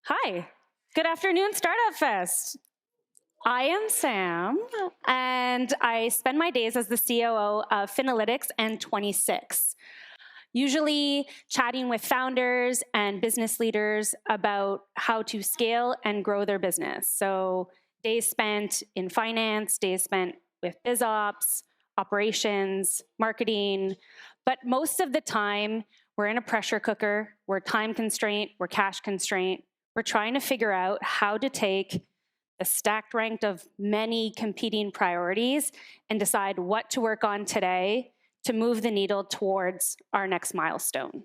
Hi, good afternoon, Startupfest. I am Sam, and I spend my days as the COO of Finalytics and 26, usually chatting with founders and business leaders about how to scale and grow their business. So days spent in finance, days spent with biz ops, operations, marketing, but most of the time we're in a pressure cooker, we're time constraint, we're cash constraint. We're trying to figure out how to take the stacked rank of many competing priorities and decide what to work on today to move the needle towards our next milestone.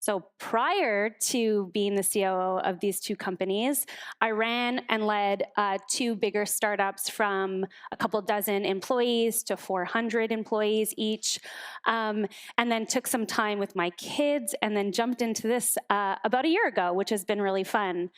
So prior to being the COO of these two companies, I ran and led two bigger startups from a couple dozen employees to 400 employees each, and then took some time with my kids and then jumped into this about a year ago, which has been really fun.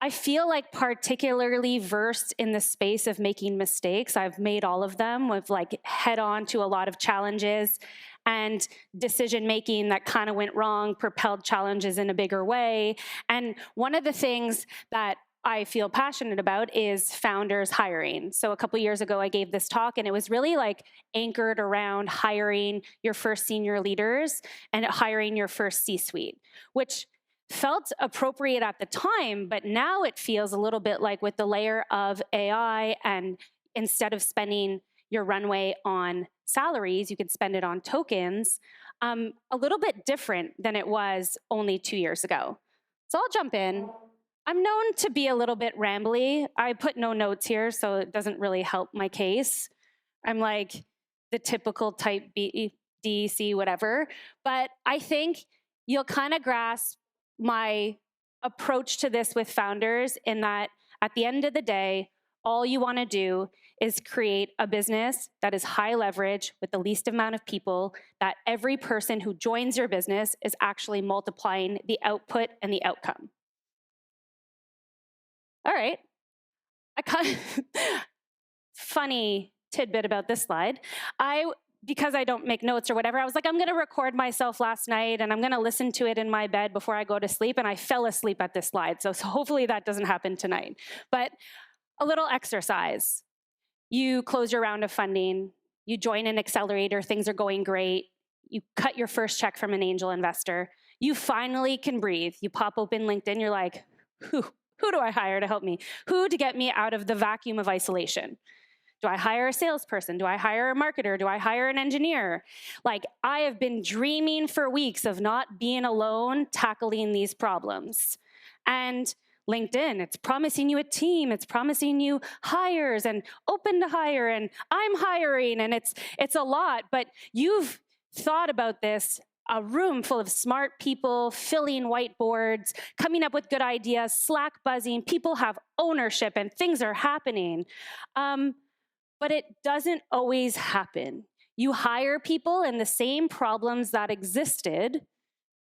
I feel like particularly versed in the space of making mistakes. I've made all of them. We've head on to a lot of challenges and decision making that kind of went wrong, propelled challenges in a bigger way. And one of the things that I feel passionate about is founders hiring. So a couple years ago, I gave this talk, and it was really anchored around hiring your first senior leaders and hiring your first C-suite, which felt appropriate at the time, but now it feels a little bit like with the layer of AI, and instead of spending your runway on salaries, you could spend it on tokens, a little bit different than it was only 2 years ago. So I'll jump in. I'm known to be a little bit rambly. I put no notes here, so it doesn't really help my case. I'm like the typical type B, D, C, whatever. But I think you'll kind of grasp my approach to this with founders in that at the end of the day, all you want to do is create a business that is high leverage with the least amount of people, that every person who joins your business is actually multiplying the output and the outcome. All right. Funny tidbit about this slide. Because I don't make notes or whatever, I was like, I'm going to record myself last night and I'm going to listen to it in my bed before I go to sleep. And I fell asleep at this slide. So hopefully that doesn't happen tonight. But a little exercise. You close your round of funding. You join an accelerator. Things are going great. You cut your first check from an angel investor. You finally can breathe. You pop open LinkedIn. You're like, who do I hire to help me? Who to get me out of the vacuum of isolation? Do I hire a salesperson? Do I hire a marketer? Do I hire an engineer? I have been dreaming for weeks of not being alone tackling these problems. And LinkedIn, it's promising you a team, it's promising you hires and open to hire, and I'm hiring, and it's a lot, but you've thought about this, a room full of smart people, filling whiteboards, coming up with good ideas, Slack buzzing, people have ownership, and things are happening. But it doesn't always happen. You hire people, and the same problems that existed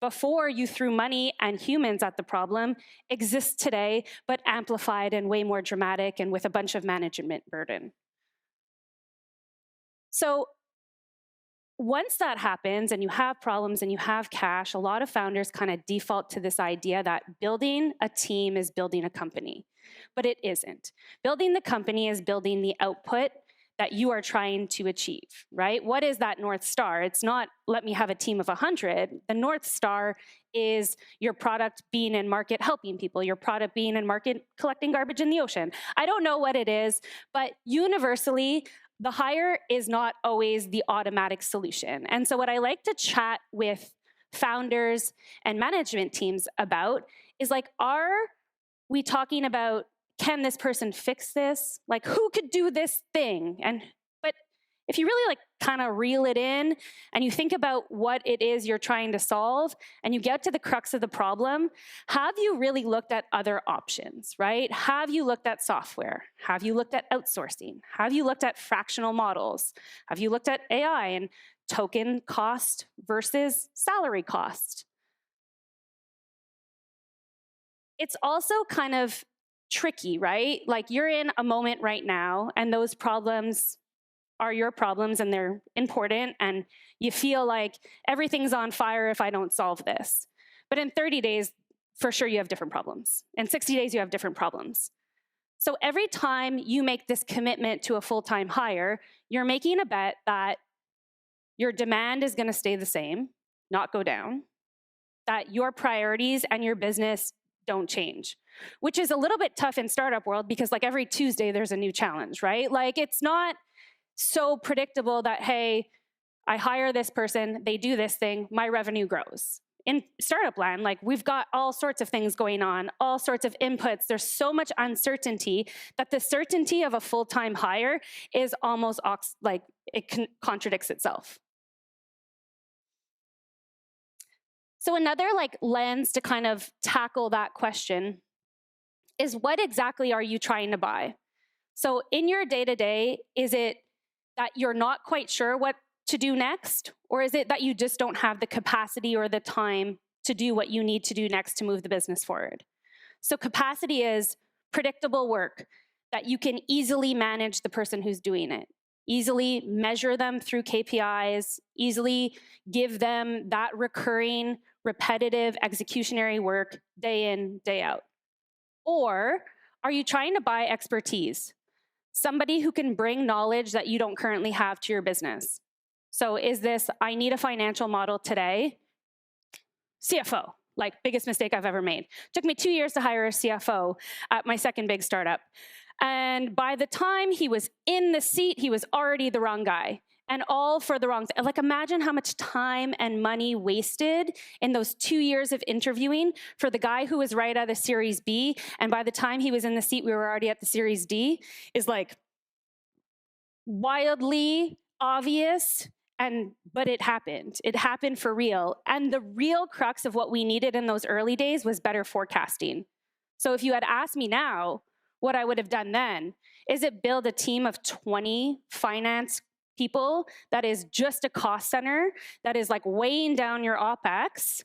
before you threw money and humans at the problem exist today, but amplified and way more dramatic and with a bunch of management burden. So once that happens and you have problems and you have cash, a lot of founders kind of default to this idea that building a team is building a company, but it isn't. Building the company is building the output that you are trying to achieve, right? What is that North Star? It's not, let me have a team of 100. The North Star is your product being in market helping people, your product being in market collecting garbage in the ocean. I don't know what it is, but universally, the hire is not always the automatic solution. And so what I like to chat with founders and management teams about is are we talking about, can this person fix this? Who could do this thing? But if you really kind of reel it in and you think about what it is you're trying to solve and you get to the crux of the problem, have you really looked at other options, right? Have you looked at software? Have you looked at outsourcing? Have you looked at fractional models? Have you looked at AI and token cost versus salary cost? It's also kind of tricky, right? You're in a moment right now and those problems are your problems and they're important and you feel like everything's on fire if I don't solve this. But in 30 days, for sure you have different problems. In 60 days, you have different problems. So every time you make this commitment to a full-time hire, you're making a bet that your demand is going to stay the same, not go down, that your priorities and your business don't change, which is a little bit tough in startup world because like every Tuesday there's a new challenge, right? Like it's not so predictable that, hey, I hire this person, they do this thing, my revenue grows. In startup land, like we've got all sorts of things going on, all sorts of inputs. There's so much uncertainty that the certainty of a full-time hire is almost like it contradicts itself. So another like lens to kind of tackle that question is what exactly are you trying to buy? So in your day-to-day, is it that you're not quite sure what to do next? Or is it that you just don't have the capacity or the time to do what you need to do next to move the business forward? So capacity is predictable work that you can easily manage the person who's doing it, easily measure them through KPIs, easily give them that recurring, repetitive, executionary work day in, day out. Or are you trying to buy expertise? Somebody who can bring knowledge that you don't currently have to your business. So is this, I need a financial model today? CFO, like biggest mistake I've ever made. Took me 2 years to hire a CFO at my second big startup. And by the time he was in the seat, he was already the wrong guy. And all for the wrong thing. Like imagine how much time and money wasted in those 2 years of interviewing for the guy who was right at a Series B. And by the time he was in the seat, we were already at the Series D, is like wildly obvious. But it happened. It happened for real. And the real crux of what we needed in those early days was better forecasting. So if you had asked me now what I would have done then, is it build a team of 20 finance people that is just a cost center, that is like weighing down your OpEx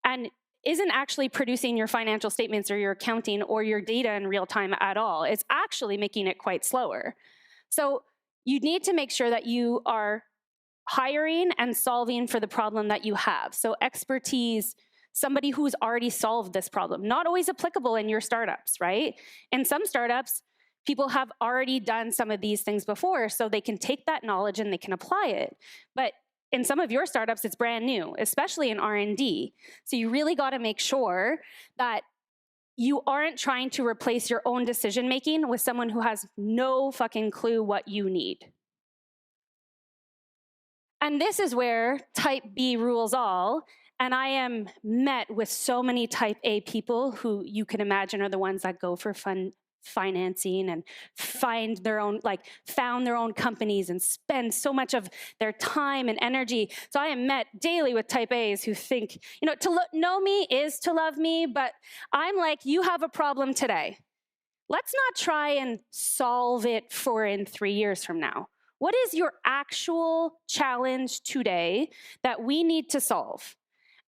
and isn't actually producing your financial statements or your accounting or your data in real time at all. It's actually making it quite slower. So you need to make sure that you are hiring and solving for the problem that you have. So expertise, somebody who's already solved this problem, not always applicable in your startups, right? In some startups, people have already done some of these things before, so they can take that knowledge and they can apply it. But in some of your startups, it's brand new, especially in R&D. So you really got to make sure that you aren't trying to replace your own decision-making with someone who has no fucking clue what you need. And this is where type B rules all. And I am met with so many type A people who you can imagine are the ones that go for fun financing and found their own companies and spend so much of their time and energy. So I am met daily with type A's who think, to know me is to love me, but I'm like, you have a problem today. Let's not try and solve it for in 3 years from now. What is your actual challenge today that we need to solve?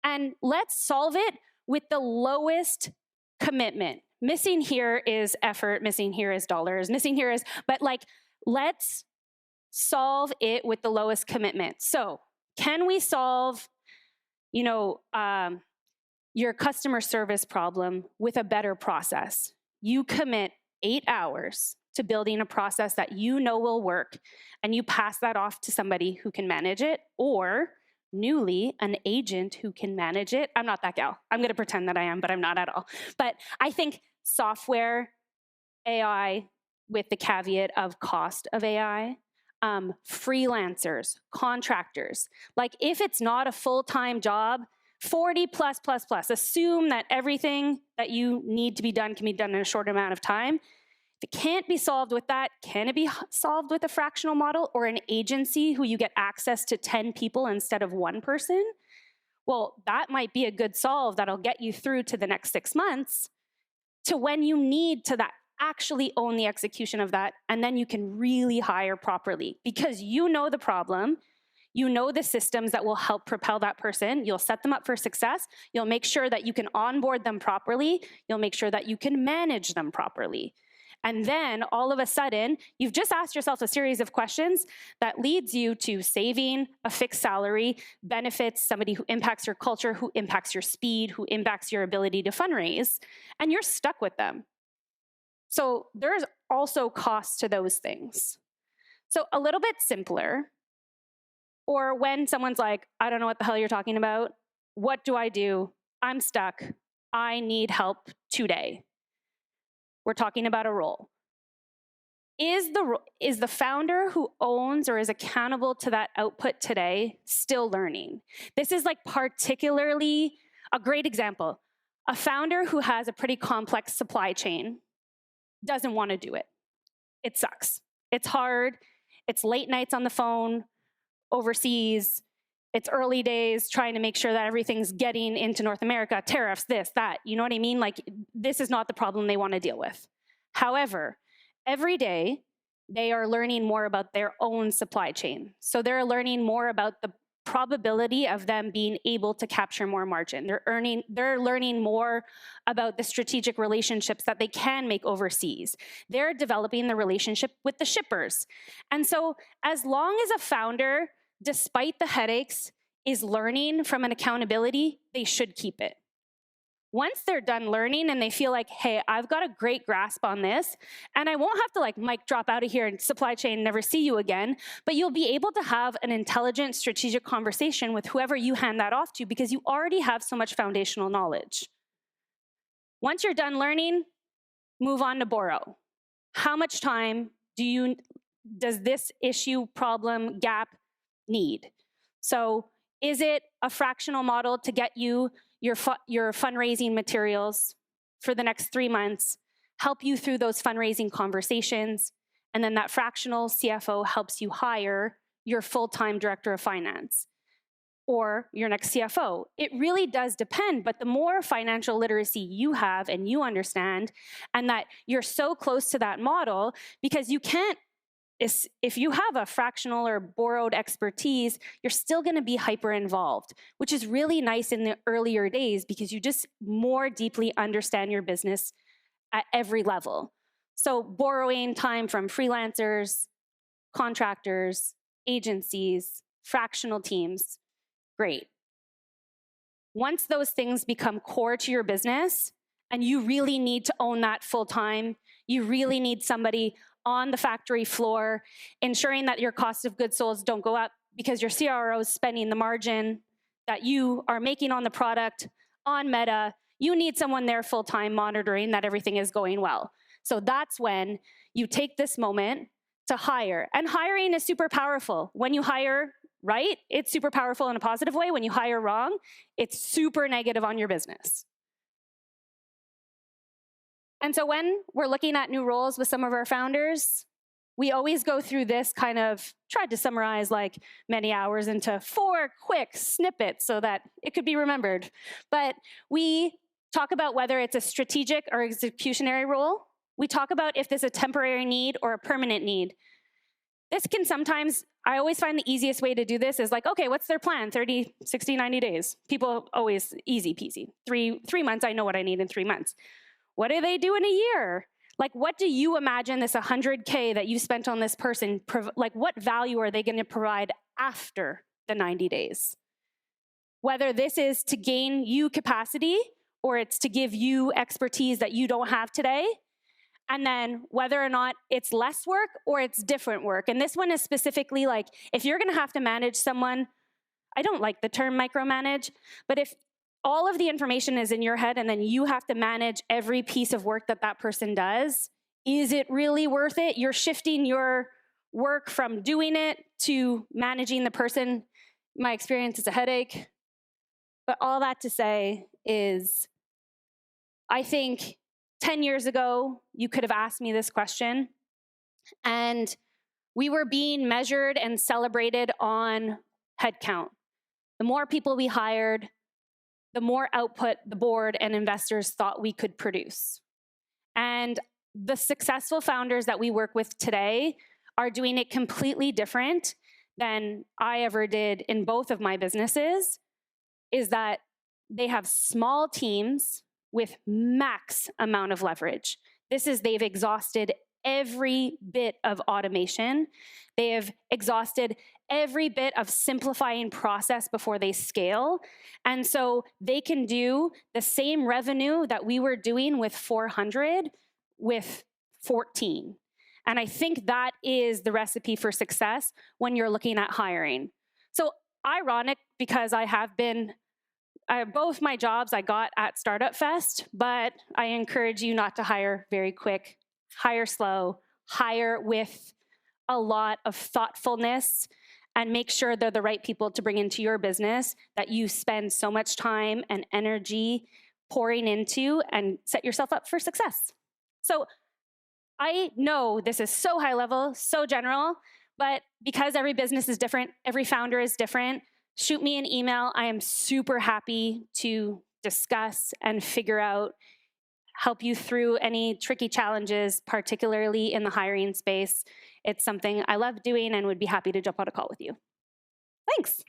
And let's solve it with the lowest commitment. Missing here is effort, missing here is dollars, missing here is, but let's solve it with the lowest commitment. So can we solve, your customer service problem with a better process? You commit 8 hours to building a process that will work, and you pass that off to somebody who can manage it, or newly, an agent who can manage it. I'm not that gal. I'm going to pretend that I am, but I'm not at all. But I think software, AI, with the caveat of cost of AI, freelancers, contractors. Like if it's not a full-time job, 40 plus, assume that everything that you need to be done can be done in a short amount of time. If it can't be solved with that, can it be solved with a fractional model or an agency who you get access to 10 people instead of 1 person? Well, that might be a good solve that'll get you through to the next 6 months to when you need to actually own the execution of that, and then you can really hire properly because you know the problem, you know the systems that will help propel that person, you'll set them up for success, you'll make sure that you can onboard them properly, you'll make sure that you can manage them properly. And then all of a sudden, you've just asked yourself a series of questions that leads you to saving a fixed salary, benefits, somebody who impacts your culture, who impacts your speed, who impacts your ability to fundraise, and you're stuck with them. So there's also costs to those things. So a little bit simpler, or when someone's like, I don't know what the hell you're talking about. What do I do? I'm stuck. I need help today. We're talking about a role. Is the founder who owns or is accountable to that output today still learning? This is like particularly a great example. A founder who has a pretty complex supply chain doesn't want to do it. It sucks. It's hard. It's late nights on the phone overseas. It's early days trying to make sure that everything's getting into North America, tariffs, this, that, you know what I mean? Like, this is not the problem they want to deal with. However, every day, they are learning more about their own supply chain. So they're learning more about the probability of them being able to capture more margin. They're learning more about the strategic relationships that they can make overseas. They're developing the relationship with the shippers. And so as long as a founder, despite the headaches, is learning from an accountability, they should keep it. Once they're done learning and they feel like, hey, I've got a great grasp on this, and I won't have to like mic drop out of here and supply chain and never see you again, but you'll be able to have an intelligent, strategic conversation with whoever you hand that off to because you already have so much foundational knowledge. Once you're done learning, move on to borrow. How much time does this issue, problem, gap need? So is it a fractional model to get you your fundraising materials for the next 3 months, help you through those fundraising conversations, and then that fractional CFO helps you hire your full-time director of finance or your next CFO? It really does depend, but the more financial literacy you have and you understand, and that you're so close to that model, because you can't, if you have a fractional or borrowed expertise, you're still going to be hyper involved, which is really nice in the earlier days because you just more deeply understand your business at every level. So borrowing time from freelancers, contractors, agencies, fractional teams, great. Once those things become core to your business and you really need to own that full time, you really need somebody on the factory floor, ensuring that your cost of goods sold don't go up because your CRO is spending the margin that you are making on the product on Meta. You need someone there full-time monitoring that everything is going well. So that's when you take this moment to hire. And hiring is super powerful. When you hire right, it's super powerful in a positive way. When you hire wrong, it's super negative on your business. And so when we're looking at new roles with some of our founders, we always go through this kind of, tried to summarize like many hours into 4 quick snippets so that it could be remembered. But we talk about whether it's a strategic or executionary role. We talk about if there's a temporary need or a permanent need. This can sometimes, I always find the easiest way to do this is like, okay, what's their plan? 30, 60, 90 days. People always easy peasy. 3 months, I know what I need in 3 months. What do they do in a year? Like, what do you imagine this 100K that you spent on this person, like what value are they going to provide after the 90 days? Whether this is to gain you capacity or it's to give you expertise that you don't have today, and then whether or not it's less work or it's different work. And this one is specifically like, if you're going to have to manage someone, I don't like the term micromanage, but if all of the information is in your head and then you have to manage every piece of work that that person does, is it really worth it? You're shifting your work from doing it to managing the person. My experience is a headache. But all that to say is, I think 10 years ago, you could have asked me this question, and we were being measured and celebrated on headcount. The more people we hired, the more output the board and investors thought we could produce. And the successful founders that we work with today are doing it completely different than I ever did in both of my businesses, is that they have small teams with max amount of leverage. they've exhausted every bit of automation. They have exhausted every bit of simplifying process before they scale. And so they can do the same revenue that we were doing with 400 with 14. And I think that is the recipe for success when you're looking at hiring. So ironic, because both my jobs I got at Startupfest, but I encourage you not to hire very quick, hire slow, hire with a lot of thoughtfulness, and make sure they're the right people to bring into your business that you spend so much time and energy pouring into, and set yourself up for success. So I know this is so high level, so general, but because every business is different, every founder is different, shoot me an email. I am super happy to discuss and help you through any tricky challenges, particularly in the hiring space. It's something I love doing and would be happy to jump on a call with you. Thanks.